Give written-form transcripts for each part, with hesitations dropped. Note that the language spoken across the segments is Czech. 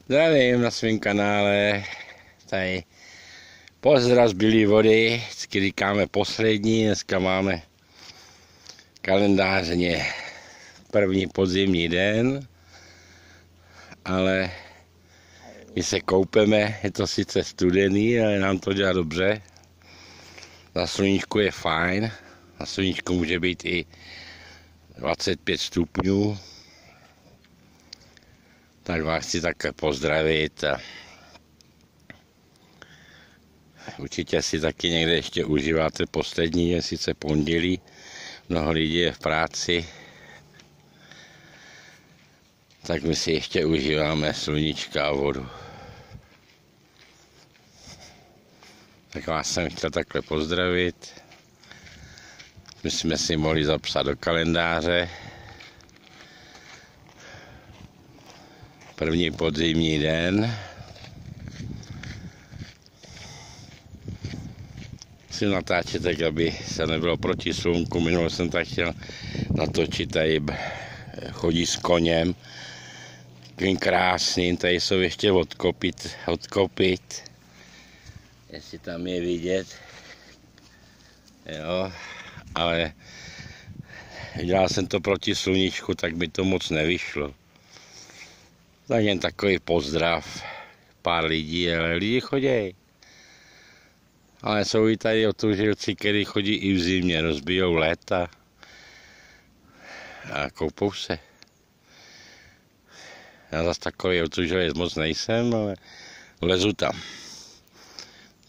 Zdravím na svém kanále, tady pozdrav z Bílé vody, vždycky říkáme poslední, dneska máme kalendářně první podzimní den, ale my se koupeme, je to sice studený, ale nám to dělá dobře, za sluníčku je fajn, na sluníčku může být i 25 stupňů, tak vás chci takhle pozdravit a určitě si taky někde ještě užíváte poslední, je sice pondělí, mnoho lidí je v práci, tak my si ještě užíváme sluníčka a vodu. Tak vás jsem chtěl takhle pozdravit, my jsme si mohli zapsat do kalendáře. První podzimní den. Musím natáčet tak, aby se nebylo proti slunku. Minule jsem tak chtěl natočit, tady chodí s koněm. Takovým krásným, tady jsou ještě odkopit. Jestli tam je vidět. Jo, ale dělal jsem to proti sluníčku, tak by to moc nevyšlo. Tak jen takový pozdrav, pár lidí, ale lidi chodí. Ale jsou i tady otužilci, kteří chodí i v zimě, rozbijou led a koupou se. Já zase takový otužilec moc nejsem, ale lezu tam.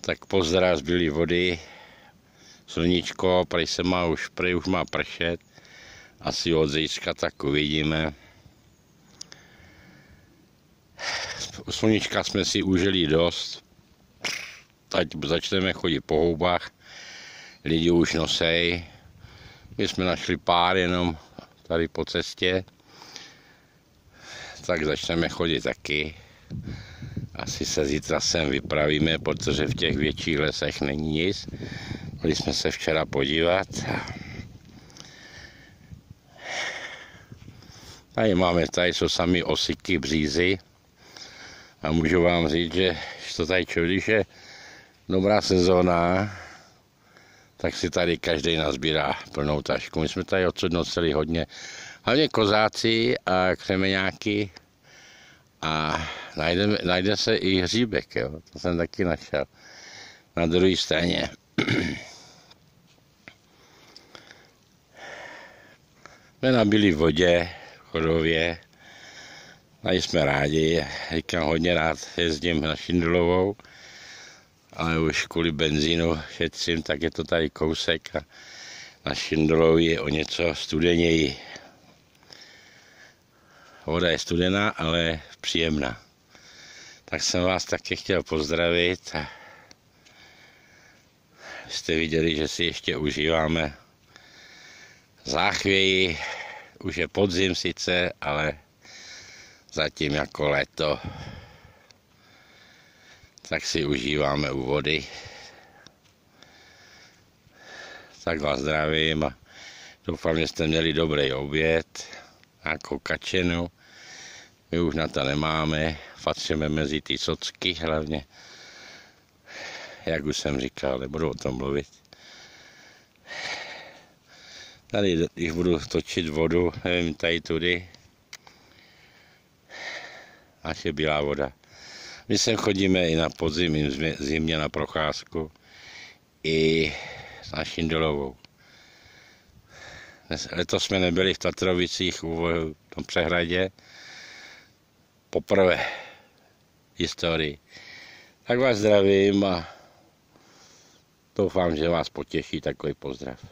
Tak pozdrav z Bílé vody, sluníčko, prý už má pršet, asi od zítřka, tak uvidíme. Sluníčka jsme si užili dost, teď začneme chodit po houbách, lidi už nosej, my jsme našli pár jenom tady po cestě, tak začneme chodit taky. Asi se zítra sem vypravíme, protože v těch větších lesech není nic, byli jsme se včera podívat. Tady jsou sami osiky, břízy. A můžu vám říct, že to tady když je dobrá sezóna, tak si tady každý nazbírá plnou tašku. My jsme tady odsud nosili hodně, hlavně kozáci a křemeňáky a najde se i hříbek, jo. To jsem taky našel na druhé straně. Jsme na Bílé vodě, Chodově. Tady jsme rádi, říkám, hodně rád jezdím na Šindelovou, ale už kvůli benzínu šetřím, tak je to tady kousek a na Šindelovou je o něco studeněji. Voda je studená, ale příjemná. Tak jsem vás taky chtěl pozdravit a jste viděli, že si ještě užíváme záchvěji, už je podzim sice, ale zatím jako léto, tak si užíváme u vody. Tak vás zdravím a doufám, že jste měli dobrý oběd, nějakou kačenu. My už na to nemáme, patříme mezi ty socky hlavně, jak už jsem říkal, nebudu o tom mluvit. Tady, když budu točit vodu, nevím, tady tudy, až je bílá voda. My sem chodíme i na podzim, i zimě na procházku, i na Šindelovou. Letos jsme nebyli v Tatrovicích v tom přehradě, poprvé v historii. Tak vás zdravím a doufám, že vás potěší takový pozdrav.